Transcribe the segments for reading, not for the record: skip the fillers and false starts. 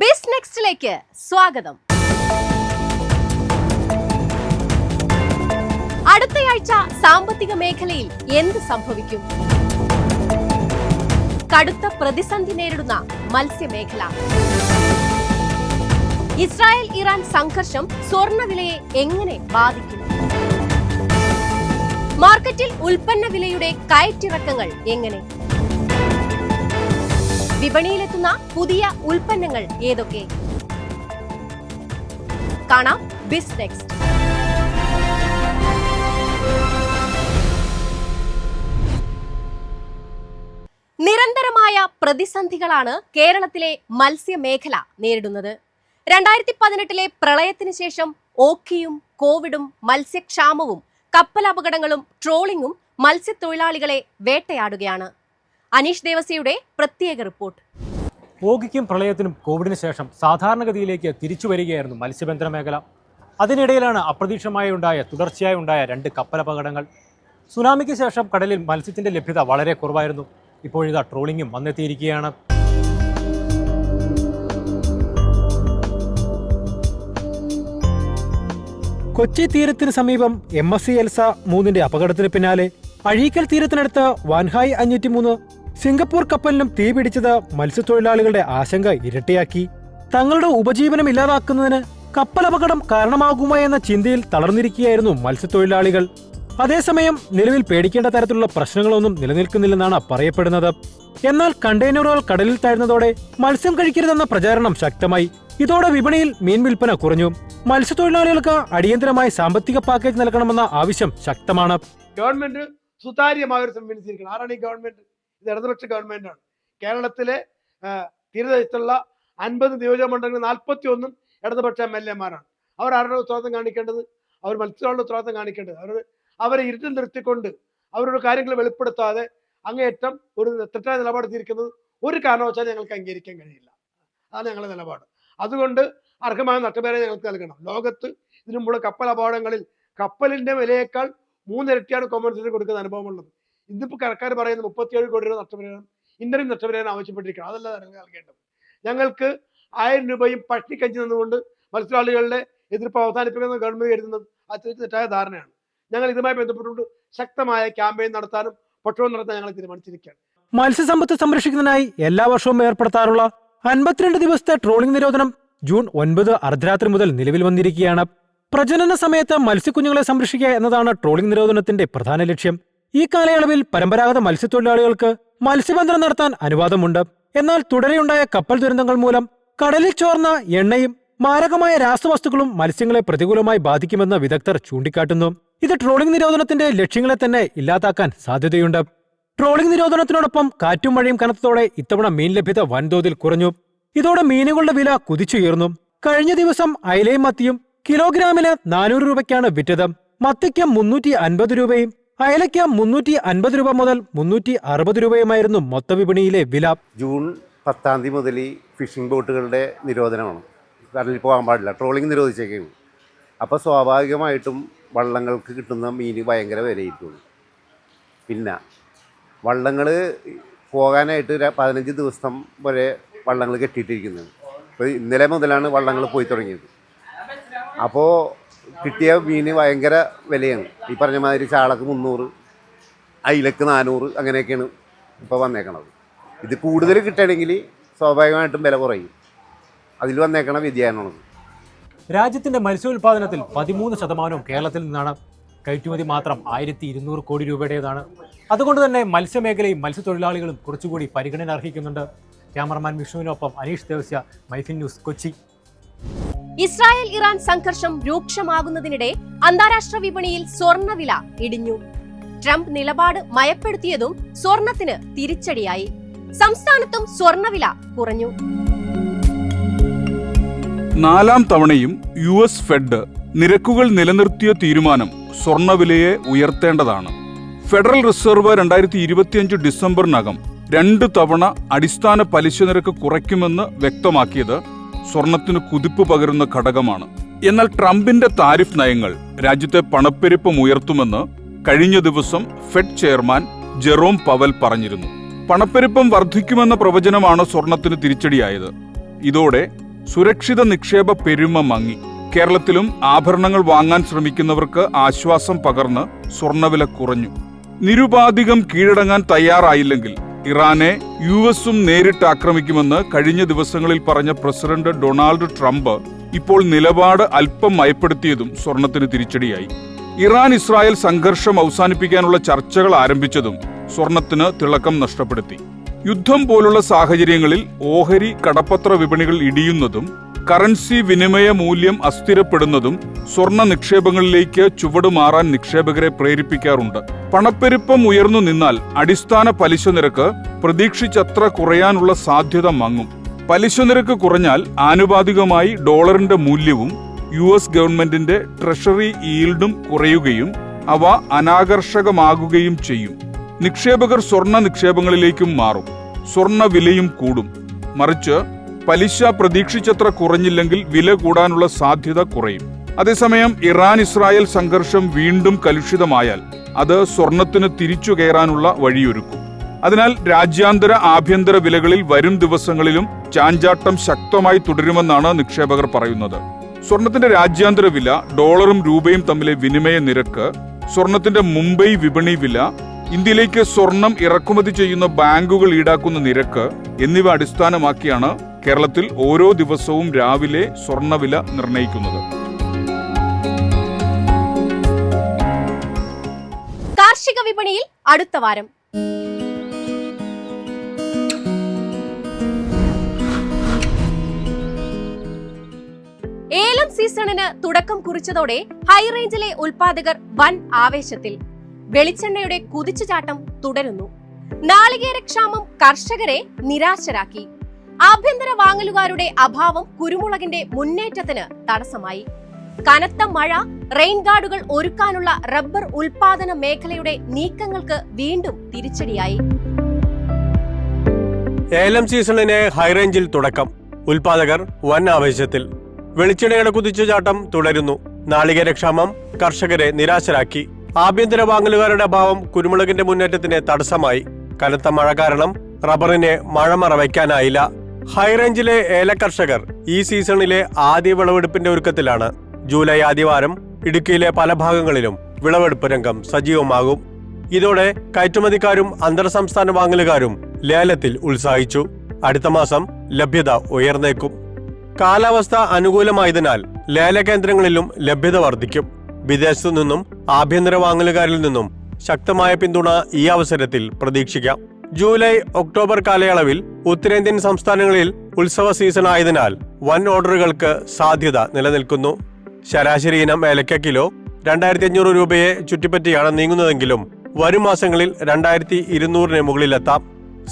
ബിസ് നെക്സ്റ്റിലേക്ക് സ്വാഗതം. അടുത്തയാഴ്ച സാമ്പത്തിക മേഖലയിൽ എന്ത് സംഭവിക്കും? കടുത്ത പ്രതിസന്ധി നേരിടുന്ന മത്സ്യമേഖല. ഇസ്രായേൽ ഇറാൻ സംഘർഷം സ്വർണ്ണവിലയെ എങ്ങനെ ബാധിക്കും? മാർക്കറ്റിൽ ഉൽപ്പന്ന വിലയുടെ കയറ്റിറക്കങ്ങൾ എങ്ങനെ? വിപണിയിലെത്തുന്ന പുതിയ ഉൽപ്പന്നങ്ങൾ ഏതൊക്കെ? കാണാം ബിസ് നെക്സ്റ്റ്. നിരന്തരമായ പ്രതിസന്ധികളാണ് കേരളത്തിലെ മത്സ്യമേഖല നേരിടുന്നത്. 2018 പ്രളയത്തിന് ശേഷം ഓഖിയും കോവിഡും മത്സ്യക്ഷാമവും കപ്പലപകടങ്ങളും ട്രോളിംഗും മത്സ്യത്തൊഴിലാളികളെ വേട്ടയാടുകയാണ്. അനീഷ് ദേവസിയുടെ പ്രത്യേക റിപ്പോർട്ട്. ഓഖിക്കും പ്രളയത്തിനും കോവിഡിന് ശേഷം സാധാരണഗതിയിലേക്ക് തിരിച്ചു വരികയായിരുന്നു മത്സ്യബന്ധന മേഖല. അതിനിടയിലാണ് തുടർച്ചയായി ഉണ്ടായ 2 കപ്പലപകടങ്ങൾ. സുനാമിക്ക് ശേഷം കടലിൽ മത്സ്യത്തിന്റെ ലഭ്യത വളരെ കുറവായിരുന്നു. ഇപ്പോഴിതാ ട്രോളിംഗും വന്നെത്തിയിരിക്കുകയാണ്. കൊച്ചി തീരത്തിന് സമീപം MSC എൽസ 3 അപകടത്തിന് പിന്നാലെ അഴീക്കൽ തീരത്തിനടുത്ത് വാൻഹായ് 503 സിംഗപ്പൂർ കപ്പലിനും തീപിടിച്ചത് മത്സ്യത്തൊഴിലാളികളുടെ ആശങ്ക ഇരട്ടിയാക്കി. തങ്ങളുടെ ഉപജീവനം ഇല്ലാതാക്കുന്നതിന് കപ്പലപകടം കാരണമാകുമോ എന്ന ചിന്തയിൽ തളർന്നിരിക്കുകയായിരുന്നു മത്സ്യത്തൊഴിലാളികൾ. അതേസമയം നിലവിൽ പേടിക്കേണ്ട തരത്തിലുള്ള പ്രശ്നങ്ങളൊന്നും നിലനിൽക്കുന്നില്ലെന്നാണ് പറയപ്പെടുന്നത്. എന്നാൽ കണ്ടെയ്നറുകൾ കടലിൽ താഴ്ന്നതോടെ മത്സ്യം കഴിക്കരുതെന്ന പ്രചാരണം ശക്തമായി. ഇതോടെ വിപണിയിൽ മീൻ വിൽപ്പന കുറഞ്ഞു. മത്സ്യത്തൊഴിലാളികൾക്ക് അടിയന്തരമായി സാമ്പത്തിക പാക്കേജ് നൽകണമെന്ന ആവശ്യം ശക്തമാണ്. ഗവൺമെന്റ് സുതാര്യമായ ഒരു സംവിധാനം. ആരാണ് ഈ ഗവൺമെന്റ്? ഇത് ഇടതുപക്ഷ ഗവൺമെന്റാണ്. കേരളത്തിലെ തീരദേശത്തുള്ള 50 നിയോജകമണ്ഡലങ്ങളിൽ 41 ഇടതുപക്ഷ MLA-മാരാണ്. അവർ ആരുടെ ഉത്തരവാദിത്തം കാണിക്കേണ്ടത്? അവർ മത്സ്യത്തൊഴിലാളികളുടെ ഉത്തരവാദിത്തം കാണിക്കേണ്ടത്. അവരെ ഇരുട്ടിൽ നിർത്തിക്കൊണ്ട് അവരുടെ കാര്യങ്ങൾ വെളിപ്പെടുത്താതെ അങ്ങേയറ്റം ഒരു തെറ്റായ നിലപാട് തീർക്കുന്നത് ഒരു കാരണവശാലും ഞങ്ങൾക്ക് അംഗീകരിക്കാൻ കഴിയില്ല. അതാണ് ഞങ്ങളുടെ നിലപാട്. അതുകൊണ്ട് അർഹമായ നഷ്ടപരിഹാരം ഞങ്ങൾക്ക് നൽകണം. ലോകത്ത് ഇതിനു മുമ്പ് കപ്പൽ അപകടങ്ങളിൽ കപ്പലിന്റെ വിലയേക്കാൾ 3 ഇരട്ടിയാണ് കോമ്പൻസേഷൻ കൊടുക്കുന്ന അനുഭവമുള്ളത്. ഇന്നിപ്പോൾ കരക്കാർ പറയുന്ന 37 കോടി രൂപ നഷ്ടപരിഹാരം, ഇന്റർവ്യൂ നഷ്ടപരിഹാരം ആവശ്യപ്പെട്ടിരിക്കണം. അതല്ല നൽകേണ്ടത്. ഞങ്ങൾക്ക് 1000 രൂപയും പട്ടിക്കഞ്ചി നിന്നുകൊണ്ട് മത്സ്യത്തൊഴിലാളികളുടെ എതിർപ്പ് അവസാനിപ്പിക്കുന്ന ഗവൺമെന്റ് കരുതുന്നത് അത് തെറ്റായ ധാരണയാണ്. ഞങ്ങൾ ഇതുമായി ബന്ധപ്പെട്ടുകൊണ്ട് ശക്തമായ ക്യാമ്പയിൻ നടത്താനും പ്രക്ഷോഭം നടത്താൻ ഞങ്ങൾ തീരുമാനിച്ചിരിക്കുകയാണ്. മത്സ്യസമ്പത്ത് സംരക്ഷിക്കുന്നതിനായി എല്ലാ വർഷവും ഏർപ്പെടുത്താറുള്ള 52 ദിവസത്തെ ട്രോളിംഗ് നിരോധനം ജൂൺ 9 അർദ്ധരാത്രി മുതൽ നിലവിൽ വന്നിരിക്കുകയാണ്. പ്രജനന സമയത്ത് മത്സ്യക്കുഞ്ഞുങ്ങളെ സംരക്ഷിക്കുക എന്നതാണ് ട്രോളിംഗ് നിരോധനത്തിന്റെ പ്രധാന ലക്ഷ്യം. ഈ കാലയളവിൽ പരമ്പരാഗത മത്സ്യത്തൊഴിലാളികൾക്ക് മത്സ്യബന്ധനം നടത്താൻ അനുവാദമുണ്ട്. എന്നാൽ തുടരെയുണ്ടായ കപ്പൽ ദുരന്തങ്ങൾ മൂലം കടലിൽ ചോർന്ന എണ്ണയും മാരകമായ രാസവസ്തുക്കളും മത്സ്യങ്ങളെ പ്രതികൂലമായി ബാധിക്കുമെന്ന് വിദഗ്ധർ ചൂണ്ടിക്കാട്ടുന്നു. ഇത് ട്രോളിംഗ് നിരോധനത്തിന്റെ ലക്ഷ്യങ്ങളെ തന്നെ ഇല്ലാതാക്കാൻ സാധ്യതയുണ്ട്. ട്രോളിംഗ് നിരോധനത്തിനോടൊപ്പം കാറ്റും മഴയും കനത്തതോടെ ഇത്തവണ മീൻ ലഭ്യത വൻതോതിൽ കുറഞ്ഞു. ഇതോടെ മീനുകളുടെ വില കുതിച്ചുയർന്നു. കഴിഞ്ഞ ദിവസം അയലയും മത്തിയും കിലോഗ്രാമിന് 400 രൂപയ്ക്കാണ് വിറ്റത്. മത്തിക്ക് 350 രൂപയും അയലയ്ക്ക് 350 രൂപ മുതൽ 360 രൂപയുമായിരുന്നു മൊത്തവിപണിയിലെ വില. ജൂൺ 10 മുതൽ ഈ ഫിഷിംഗ് ബോട്ടുകളുടെ നിരോധനമാണ്. കടലിൽ പോകാൻ പാടില്ല, ട്രോളിംഗ് നിരോധിച്ചേക്കാണ്. അപ്പോൾ സ്വാഭാവികമായിട്ടും വള്ളങ്ങൾക്ക് കിട്ടുന്ന മീൻ ഭയങ്കര വിലയിരിക്കും. പിന്നെ വള്ളങ്ങൾ പോകാനായിട്ട് 15 ദിവസം വരെ വള്ളങ്ങൾ കെട്ടിയിട്ടിരിക്കുന്നത്. ഇപ്പോൾ ഇന്നലെ മുതലാണ് വള്ളങ്ങൾ പോയി തുടങ്ങിയത്. അപ്പോൾ കിട്ടിയ മീൻ ഭയങ്കര വിലയാണ്. ഈ പറഞ്ഞ മാതിരി ചാളക്ക് 300, അയിലക്ക് 400 അങ്ങനെയൊക്കെയാണ് ഇപ്പോൾ വന്നേക്കണത്. ഇത് കൂടുതൽ കിട്ടണമെങ്കിൽ സ്വാഭാവികമായിട്ടും വില കുറയും. അതിൽ വന്നേക്കണ വ്യതിയാനമാണ്. രാജ്യത്തിന്റെ മത്സ്യോൽപാദനത്തിൽ 13% കേരളത്തിൽ നിന്നാണ്. കയറ്റുമതി മാത്രം 1200 കോടി രൂപയുടേതാണ്. അതുകൊണ്ട് തന്നെ മത്സ്യമേഖലയും മത്സ്യത്തൊഴിലാളികളും കുറച്ചുകൂടി പരിഗണന അർഹിക്കുന്നുണ്ട്. ക്യാമറമാൻ വിഷ്ണുവിനൊപ്പം Aneesh Devasya, MyFin news, Kochi. Israel Iran സംഘർഷം രൂക്ഷമാകുന്നതിനിടെ അന്താരാഷ്ട്ര വിപണിയിൽ സ്വർണ്ണവില ഇടിഞ്ഞു. ട്രംപ് നിലപാട് മയപ്പെടുത്തിയതും സ്വർണത്തിന് തിരിച്ചടിയായി. സംസ്ഥാനത്തും സ്വർണ്ണവില കുറഞ്ഞു. 4ാം തവണയും US ഫെഡ് നിരക്കുകൾ നിലനിർത്തിയ തീരുമാനം സ്വർണ്ണവിലയെ ഉയർത്തേണ്ടതാണ്. ഫെഡറൽ റിസർവ് 2025 ഡിസംബറിനകം 2 തവണ അടിസ്ഥാന പലിശ നിരക്ക് കുറയ്ക്കുമെന്ന് വ്യക്തമാക്കിയത് സ്വർണത്തിന് കുതിപ്പ് പകരുന്ന ഘടകമാണ്. എന്നാൽ ട്രംപിന്റെ താരിഫ് നയങ്ങൾ രാജ്യത്തെ പണപ്പെരുപ്പം ഉയർത്തുമെന്ന് കഴിഞ്ഞ ദിവസം ഫെഡ് ചെയർമാൻ ജെറോം പവൽ പറഞ്ഞിരുന്നു. പണപ്പെരുപ്പം വർദ്ധിക്കുമെന്ന പ്രവചനമാണ് സ്വർണത്തിന് തിരിച്ചടിയായത്. ഇതോടെ സുരക്ഷിത നിക്ഷേപ പെരുമ മങ്ങി. കേരളത്തിലും ആഭരണങ്ങൾ വാങ്ങാൻ ശ്രമിക്കുന്നവർക്ക് ആശ്വാസം പകർന്ന് സ്വർണ്ണവില കുറഞ്ഞു. നിരുപാധികം കീഴടങ്ങാൻ തയ്യാറായില്ലെങ്കിൽ ഇറാനെ യുഎസും നേരിട്ട് ആക്രമിക്കുമെന്ന് കഴിഞ്ഞ ദിവസങ്ങളിൽ പറഞ്ഞ പ്രസിഡന്റ് ഡൊണാൾഡ് ട്രംപ് ഇപ്പോൾ നിലപാട് അല്പം മയപ്പെടുത്തിയതും സ്വർണത്തിന് തിരിച്ചടിയായി. ഇറാൻ ഇസ്രായേൽ സംഘർഷം അവസാനിപ്പിക്കാനുള്ള ചർച്ചകൾ ആരംഭിച്ചതും സ്വർണത്തിന് തിളക്കം നഷ്ടപ്പെടുത്തി. യുദ്ധം പോലുള്ള സാഹചര്യങ്ങളിൽ ഓഹരി കടപ്പത്ര വിപണികൾ ഇടിയുന്നതും കറൻസി വിനിമയ മൂല്യം അസ്ഥിരപ്പെടുന്നതും സ്വർണ്ണ നിക്ഷേപങ്ങളിലേക്ക് ചുവടുമാറാൻ നിക്ഷേപകരെ പ്രേരിപ്പിക്കാറുണ്ട്. പണപ്പെരുപ്പം ഉയർന്നു നിന്നാൽ അടിസ്ഥാന പലിശ നിരക്ക് പ്രതീക്ഷിച്ചത്ര കുറയാനുള്ള സാധ്യത മങ്ങും. പലിശ നിരക്ക് കുറഞ്ഞാൽ ആനുപാതികമായി ഡോളറിന്റെ മൂല്യവും US ഗവൺമെന്റിന്റെ ട്രഷറി ഈൽഡും കുറയുകയും അവ അനാകർഷകമാകുകയും ചെയ്യും. നിക്ഷേപകർ സ്വർണ്ണ നിക്ഷേപങ്ങളിലേക്കും മാറും. സ്വർണ്ണ വിലയും കൂടും. മറിച്ച് പലിശ പ്രതീക്ഷിച്ചത്ര കുറഞ്ഞില്ലെങ്കിൽ വില കൂടാനുള്ള സാധ്യത കുറയും. അതേസമയം ഇറാൻ ഇസ്രായേൽ സംഘർഷം വീണ്ടും കലുഷിതമായാൽ അത് സ്വർണത്തിന് തിരിച്ചു കയറാനുള്ള വഴിയൊരുക്കും. അതിനാൽ രാജ്യാന്തര ആഭ്യന്തര വിലകളിൽ വരും ദിവസങ്ങളിലും ചാഞ്ചാട്ടം ശക്തമായി തുടരുമെന്നാണ് നിക്ഷേപകർ പറയുന്നത്. സ്വർണത്തിന്റെ രാജ്യാന്തര വില, ഡോളറും രൂപയും തമ്മിലെ വിനിമയ നിരക്ക്, സ്വർണത്തിന്റെ മുംബൈ വിപണി വില, ഇന്ത്യയിലേക്ക് സ്വർണം ഇറക്കുമതി ചെയ്യുന്ന ബാങ്കുകൾ ഈടാക്കുന്ന നിരക്ക് എന്നിവ അടിസ്ഥാനമാക്കിയാണ് കേരളത്തിൽ ഓരോ ദിവസവും രാവിലെ സ്വർണ്ണവില നിർണ്ണയിക്കുന്നത്. കാർഷിക വിപണിയിൽ അടുത്ത വാരം ഏലം സീസണിന് തുടക്കം കുറിച്ചതോടെ ഹൈറേഞ്ചിലെ ഉൽപാദകർ വൻ ആവേശത്തിൽ. വെളിച്ചെണ്ണയുടെ കുതിച്ചുചാട്ടം തുടരുന്നു. നാളികേരക്ഷാമം കർഷകരെ നിരാശരാക്കി. ആഭ്യന്തര വാങ്ങലുകാരുടെ അഭാവം കുരുമുളകിന്റെ മുന്നേറ്റത്തിന് തടസ്സമായി. കനത്ത മഴ, റെയിൻ ഗാർഡുകൾ ഒരുക്കാനുള്ള റബ്ബർ ഉൽപാദന മേഖലയുടെ നീക്കങ്ങൾക്ക് വീണ്ടും തിരിച്ചടിയായി. ഏലം സീസണിന് ഹൈറേഞ്ചിൽ തുടക്കം. ഉൽപാദകർ വൻ ആവേശത്തിൽ. വെളിച്ചെണ്ണയുടെ കുതിച്ചുചാട്ടം തുടരുന്നു. നാളികേരക്ഷാമം കർഷകരെ നിരാശരാക്കി. ആഭ്യന്തര വാങ്ങലുകാരുടെ അഭാവം കുരുമുളകിന്റെ മുന്നേറ്റത്തിന് തടസ്സമായി. കനത്ത മഴ കാരണം റബ്ബറിന് മഴമറ വയ്ക്കാനായില്ല. ഹൈറേഞ്ചിലെ ഏല കർഷകർ ഈ സീസണിലെ ആദ്യ വിളവെടുപ്പിന്റെ ഒരുക്കത്തിലാണ്. ജൂലൈ ആദ്യവാരം ഇടുക്കിയിലെ പല ഭാഗങ്ങളിലും വിളവെടുപ്പ് രംഗം സജീവമാകും. ഇതോടെ കയറ്റുമതിക്കാരും അന്തർ സംസ്ഥാന വാങ്ങലുകാരും ലേലത്തിൽ ഉത്സാഹിച്ചു. അടുത്ത മാസം ലഭ്യത ഉയർന്നേക്കും. കാലാവസ്ഥ അനുകൂലമായതിനാൽ ലേലകേന്ദ്രങ്ങളിലും ലഭ്യത വർദ്ധിക്കും. വിദേശത്തു നിന്നും ആഭ്യന്തര വാങ്ങലുകാരിൽ നിന്നും ശക്തമായ പിന്തുണ ഈ അവസരത്തിൽ പ്രതീക്ഷിക്കാം. ജൂലൈ ഒക്ടോബർ കാലയളവിൽ ഉത്തരേന്ത്യൻ സംസ്ഥാനങ്ങളിൽ ഉത്സവ സീസൺ ആയതിനാൽ വൻ ഓർഡറുകൾക്ക് സാധ്യത നിലനിൽക്കുന്നു. ശരാശരി ഇനം ഏലക്ക കിലോ 2500 രൂപയെ ചുറ്റിപ്പറ്റിയാണ് നീങ്ങുന്നതെങ്കിലും വരും മാസങ്ങളിൽ 2200 മുകളിലെത്താം.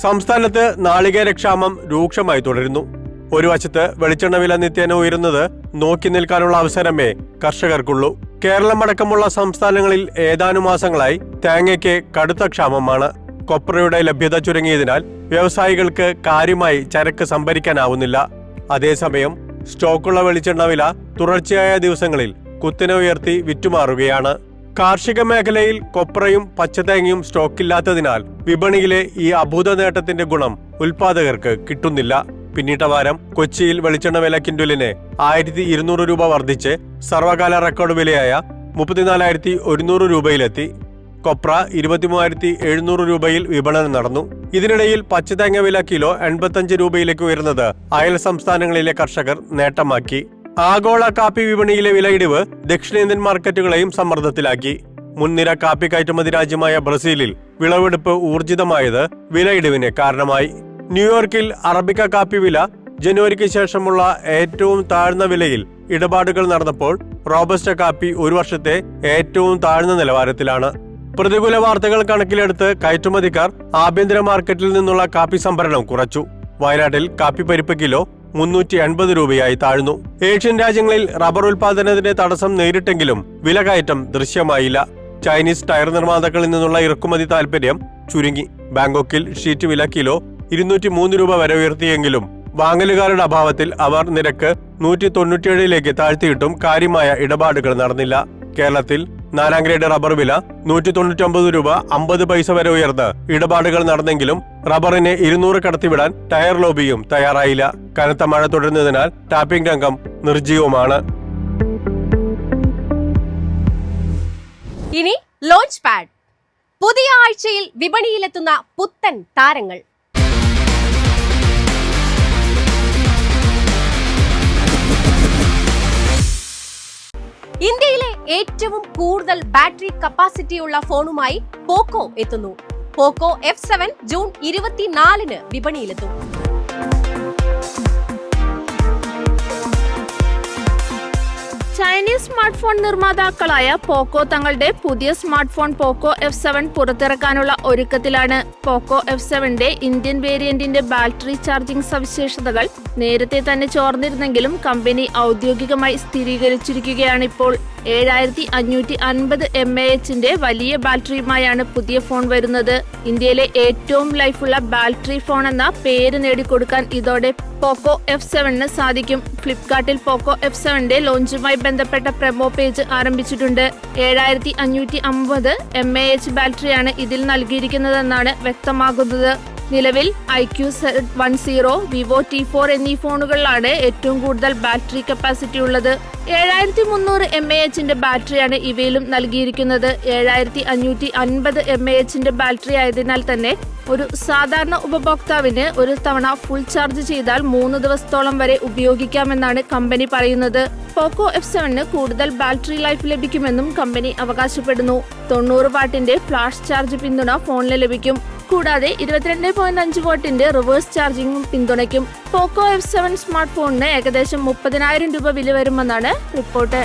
സംസ്ഥാനത്ത് നാളികേരക്ഷാമം രൂക്ഷമായി തുടരുന്നു. ഒരു വശത്ത് വെളിച്ചെണ്ണ വില നിത്യേന ഉയരുന്നത് നോക്കി നിൽക്കാനുള്ള അവസരമേ കർഷകർക്കുള്ളൂ. കേരളം അടക്കമുള്ള സംസ്ഥാനങ്ങളിൽ ഏതാനും മാസങ്ങളായി തേങ്ങയ്ക്ക് കടുത്ത ക്ഷാമമാണ്. കൊപ്രയുടെ ലഭ്യത ചുരുങ്ങിയതിനാൽ വ്യവസായികൾക്ക് കാര്യമായി ചരക്ക് സംഭരിക്കാനാവുന്നില്ല. അതേസമയം സ്റ്റോക്കുള്ള വെളിച്ചെണ്ണ വില തുടർച്ചയായ ദിവസങ്ങളിൽ കുത്തനെ ഉയർത്തി വിറ്റുമാറുകയാണ്. കാർഷിക മേഖലയിൽ കൊപ്രയും പച്ചതേങ്ങയും സ്റ്റോക്കില്ലാത്തതിനാൽ വിപണിയിലെ ഈ അഭൂത നേട്ടത്തിന്റെ ഗുണം ഉൽപാദകർക്ക് കിട്ടുന്നില്ല. പിന്നിട്ട വാരം കൊച്ചിയിൽ വെളിച്ചെണ്ണ വില കിൻഡലിന് 1200 രൂപ വർദ്ധിച്ച് സർവകാല റെക്കോർഡ് വിലയായ 34,100 രൂപയിലെത്തി. കൊപ്ര 23,700 രൂപയിൽ വിപണനം നടന്നു. ഇതിനിടയിൽ പച്ചതേങ്ങ വില കിലോ 85 രൂപയിലേക്ക് ഉയർന്നത് അയൽ സംസ്ഥാനങ്ങളിലെ കർഷകർ നേട്ടമാക്കി. ആഗോള കാപ്പി വിപണിയിലെ വിലയിടിവ് ദക്ഷിണേന്ത്യൻ മാർക്കറ്റുകളെയും സമ്മർദ്ദത്തിലാക്കി. മുൻനിര കാപ്പി കയറ്റുമതി രാജ്യമായ ബ്രസീലിൽ വിളവെടുപ്പ് ഊർജിതമായത് വിലയിടിവിന് കാരണമായി. ന്യൂയോർക്കിൽ അറബിക്ക കാപ്പി വില ജനുവരിക്ക് ശേഷമുള്ള ഏറ്റവും താഴ്ന്ന വിലയിൽ ഇടപാടുകൾ നടന്നപ്പോൾ റോബസ്റ്റ കാപ്പി ഒരു വർഷത്തെ ഏറ്റവും താഴ്ന്ന നിലവാരത്തിലാണ്. പ്രതികൂല വാർത്തകൾ കണക്കിലെടുത്ത് കയറ്റുമതിക്കാർ ആഭ്യന്തര മാർക്കറ്റിൽ നിന്നുള്ള കാപ്പി സംഭരണം കുറച്ചു. വയനാട്ടിൽ കാപ്പി പരിപ്പ് കിലോ 380 രൂപയായി താഴ്ന്നു. ഏഷ്യൻ രാജ്യങ്ങളിൽ റബ്ബർ ഉൽപാദനത്തിന് തടസ്സം നേരിട്ടെങ്കിലും വിലകയറ്റം ദൃശ്യമായില്ല. ചൈനീസ് ടയർ നിർമ്മാതാക്കളിൽ നിന്നുള്ള ഇറക്കുമതി താൽപര്യം ചുരുങ്ങി. ബാങ്കോക്കിൽ ഷീറ്റ് വില കിലോ 203 രൂപ വരെ ഉയർത്തിയെങ്കിലും വാങ്ങലുകാരുടെ അഭാവത്തിൽ അവർ നിരക്ക് 197 താഴ്ത്തിയിട്ടും കാര്യമായ ഇടപാടുകൾ നടന്നില്ല. കേരളത്തിൽ 4ാം ഗ്രേഡ് റബ്ബർ വില 199 രൂപ 50 പൈസ വരെ ഉയർന്ന് ഇടപാടുകൾ നടന്നെങ്കിലും റബ്ബറിനെ 200 കടത്തിവിടാൻ ടയർ ലോബിയും തയ്യാറായില്ല. കനത്ത മഴ തുടരുന്നതിനാൽ ടാപ്പിംഗ് രംഗം നിർജ്ജീവമാണ്. ഇനി ലോഞ്ച് പാഡ്. പുതിയ ആഴ്ചയിൽ വിപണിയിലെത്തുന്ന പുത്തൻ താരങ്ങൾ. ഇന്ത്യയിലെ ഏറ്റവും കൂടുതൽ ബാറ്ററി കപ്പാസിറ്റിയുള്ള ഫോണുമായി പോക്കോ എത്തുന്നു. പോക്കോ F7 ജൂൺ 24-ന് വിപണിയിലെത്തും. ചൈനീസ് സ്മാർട്ട് ഫോൺ നിർമ്മാതാക്കളായ പോക്കോ തങ്ങളുടെ പുതിയ സ്മാർട്ട് ഫോൺ പോക്കോ F7 പുറത്തിറക്കാനുള്ള ഒരുക്കത്തിലാണ്. പോക്കോ F7ന്റെ ഇന്ത്യൻ വേരിയന്റിന്റെ ബാറ്ററി ചാർജിംഗ് സവിശേഷതകൾ നേരത്തെ തന്നെ ചോർന്നിരുന്നെങ്കിലും കമ്പനി ഔദ്യോഗികമായി സ്ഥിരീകരിച്ചിരിക്കുകയാണിപ്പോൾ. 7550 mAhന്റെ വലിയ ബാറ്ററിയുമായാണ് പുതിയ ഫോൺ വരുന്നത്. ഇന്ത്യയിലെ ഏറ്റവും ലൈഫുള്ള ബാറ്ററി ഫോൺ എന്ന പേര് നേടിക്കൊടുക്കാൻ ഇതോടെ പോക്കോ F7ന് സാധിക്കും. ഫ്ലിപ്കാർട്ടിൽ പോക്കോ F7ന്റെ ലോഞ്ചുമായി ബന്ധപ്പെട്ട പ്രൊമോ പേജ് ആരംഭിച്ചിട്ടുണ്ട്. 7550 mAh ബാറ്ററിയാണ് ഇതിൽ നൽകിയിരിക്കുന്നതെന്നാണ് വ്യക്തമാകുന്നത്. നിലവിൽ iQZ10, Vivo T4 എന്നീ ഫോണുകളിലാണ് ഏറ്റവും കൂടുതൽ ബാറ്ററി കപ്പാസിറ്റി ഉള്ളത്. 7300 mAhന്റെ ബാറ്ററിയാണ് ഇവയിലും നൽകിയിരിക്കുന്നത്. 7550 mAhന്റെ ബാറ്ററി ആയതിനാൽ തന്നെ ഒരു സാധാരണ ഉപഭോക്താവിന് ഒരു തവണ ഫുൾ ചാർജ് ചെയ്താൽ 3 ദിവസത്തോളം വരെ ഉപയോഗിക്കാമെന്നാണ് കമ്പനി പറയുന്നത്. പോക്കോ F7ന് കൂടുതൽ ബാറ്ററി ലൈഫ് ലഭിക്കുമെന്നും കമ്പനി അവകാശപ്പെടുന്നു. 90 വാട്ടിന്റെ ഫ്ലാഷ് ചാർജ് പിന്തുണ ഫോണിന് ലഭിക്കും. കൂടാതെ 22.5 വാട്ടിന്റെ റിവേഴ്സ് ചാർജിംഗും പിന്തുണയ്ക്കും. പോക്കോ F7 സ്മാർട്ട് ഫോണിന് ഏകദേശം 30,000 രൂപ വില വരുമെന്നാണ് റിപ്പോർട്ട്.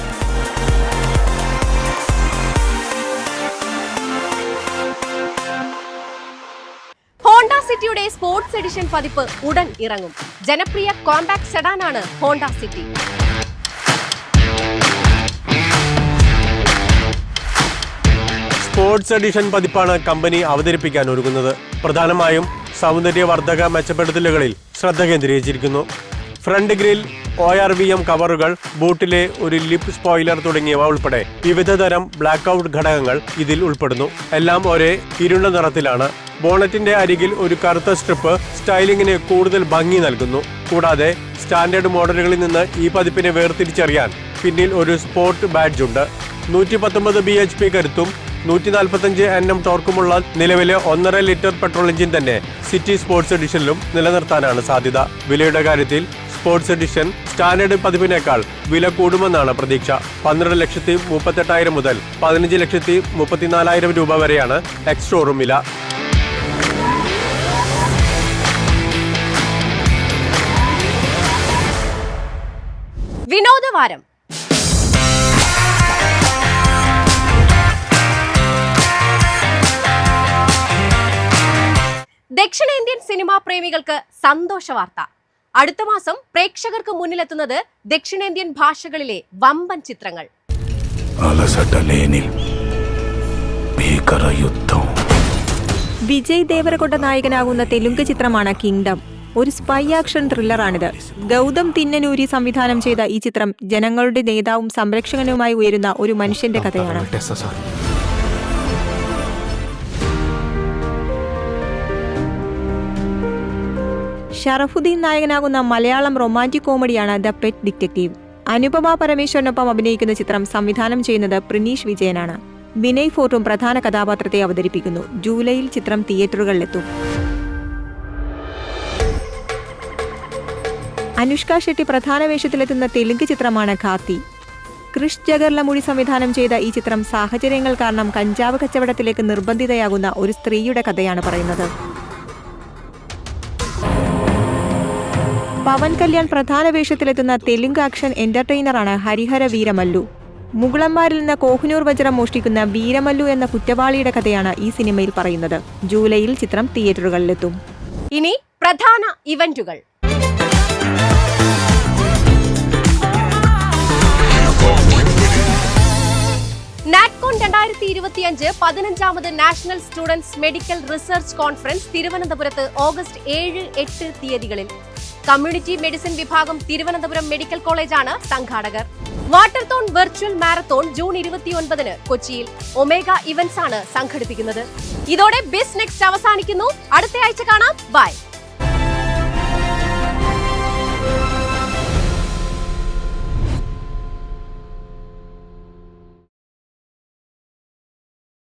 ഹോണ്ട സിറ്റിയുടെ സ്പോർട്സ് എഡിഷൻ പതിപ്പ് ഉടൻ ഇറങ്ങും. ജനപ്രിയ കോമ്പാക്ട് സെഡാനാണ് ഹോണ്ട സിറ്റി. സ്പോർട്സ് എഡിഷൻ പതിപ്പാണ് കമ്പനി അവതരിപ്പിക്കാൻ ഒരുങ്ങുന്നത്. പ്രധാനമായും സൗന്ദര്യവർദ്ധക മെച്ചപ്പെടുത്തലുകളിൽ ശ്രദ്ധ കേന്ദ്രീകരിച്ചിരിക്കുന്നു. ഫ്രണ്ട് ഗ്രിൽ, ORVM കവറുകൾ, ബൂട്ടിലെ ഒരു ലിപ് സ്പോയിലർ തുടങ്ങിയവ ഉൾപ്പെടെ വിവിധതരം ബ്ലാക്ക് ഔട്ട് ഘടകങ്ങൾ ഇതിൽ ഉൾപ്പെടുന്നു. എല്ലാം ഒരേ ഇരുണ്ട നിറത്തിലാണ്. ബോണറ്റിന്റെ അരികിൽ ഒരു കറുത്ത സ്ട്രിപ്പ് സ്റ്റൈലിങ്ങിന് കൂടുതൽ ഭംഗി നൽകുന്നു. കൂടാതെ സ്റ്റാൻഡേർഡ് മോഡലുകളിൽ നിന്ന് ഈ പതിപ്പിനെ വേർതിരിച്ചറിയാൻ പിന്നിൽ ഒരു സ്പോർട്ട് ബാഡ്ജ് ഉണ്ട്. 119 bhp കരുത്തും 145 Nm ടോർക്കുമുള്ള നിലവിലെ 1.5 ലിറ്റർ പെട്രോൾ എഞ്ചിൻ തന്നെ സിറ്റി സ്പോർട്സ് എഡിഷനിലും നിലനിർത്താനാണ് സാധ്യത. വിലയുടെ കാര്യത്തിൽ സ്പോർട്സ് എഡിഷൻ സ്റ്റാൻഡേർഡ് പതിപ്പിനേക്കാൾ വില കൂടുമെന്നാണ് പ്രതീക്ഷ. 12,38,000 മുതൽ 15,34,000 രൂപ വരെയാണ് എക്സ് ഷോറൂം വില. വിനോദവാരം. ദക്ഷിണേന്ത്യൻ സിനിമാ പ്രേമികൾക്ക് സന്തോഷ വാർത്ത. അടുത്ത മാസം പ്രേക്ഷകർക്ക് മുന്നിലെത്തുന്നത് ദക്ഷിണേന്ത്യൻ ഭാഷകളിലെ വമ്പൻ ചിത്രങ്ങൾ. വിജയ് ദേവരകൊണ്ട നായകനാകുന്ന തെലുങ്ക് ചിത്രമാണ് കിങ്ഡം. ഒരു സ്പൈ ആക്ഷൻ ത്രില്ലറാണിത്. ഗൗതം തിന്നനൂരി സംവിധാനം ചെയ്ത ഈ ചിത്രം ജനങ്ങളുടെ നേതാവും സംരക്ഷകനുമായി ഉയരുന്ന ഒരു മനുഷ്യന്റെ കഥയാണ്. ഷറഫുദ്ദീൻ നായകനാകുന്ന മലയാളം റൊമാന്റിക് കോമഡിയാണ് ദ പെറ്റ് ഡിറ്റക്റ്റീവ്. അനുപമ പരമേശ്വരനൊപ്പം അഭിനയിക്കുന്ന ചിത്രം സംവിധാനം ചെയ്യുന്നത് പ്രിനീഷ് വിജയനാണ്. വിനയ് ഫോർട്ടും പ്രധാന കഥാപാത്രത്തെ അവതരിപ്പിക്കുന്നു. ജൂലൈയിൽ ചിത്രം തിയേറ്ററുകളിലെത്തും. അനുഷ്ക ഷെട്ടി പ്രധാന വേഷത്തിലെത്തുന്ന തെലുങ്ക് ചിത്രമാണ് ഖാത്തി. ക്രിഷ് ജഗർലമുടി സംവിധാനം ചെയ്ത ഈ ചിത്രം സാഹചര്യങ്ങൾ കാരണം കഞ്ചാവ് കച്ചവടത്തിലേക്ക് നിർബന്ധിതയാകുന്ന ഒരു സ്ത്രീയുടെ കഥയാണ് പറയുന്നത്. പവൻ കല്യാൺ പ്രധാന വേഷത്തിലെത്തുന്ന തെലുങ്ക് ആക്ഷൻ എന്റർടൈനറാണ് ഹരിഹര വീരമല്ലു. മുഗളന്മാരിൽ നിന്ന് കോഹിനൂർ വജ്രം മോഷ്ടിക്കുന്ന വീരമല്ലു എന്ന കുറ്റവാളിയുടെ കഥയാണ് ഈ സിനിമയിൽ പറയുന്നത്. ജൂലൈയിൽ ചിത്രം തിയേറ്ററുകളിലെത്തും. ഇനി പ്രധാന ഇവന്റുകൾ. നാറ്റ്കോൺ 2025 15ാമത് national students medical research conference തിരുവനന്തപുരത്ത് ഓഗസ്റ്റ് 7-8 തീയതികളിൽ. കമ്മ്യൂണിറ്റി മെഡിസിൻ വിഭാഗം തിരുവനന്തപുരം മെഡിക്കൽ കോളേജാണ് സംഘാടകർ. വാട്ടർത്തോൺ വെർച്വൽ മാരത്തോൺ ജൂൺ 29 കൊച്ചിയിൽ ഒമേഗ ഇവന്റ്സ് ആണ് സംഘടിപ്പിക്കുന്നത്. ഇതോടെ ബിസ് നെക്സ്റ്റ് അവസാനിക്കുന്നു. അടുത്ത ആഴ്ച കാണാം. ബൈ.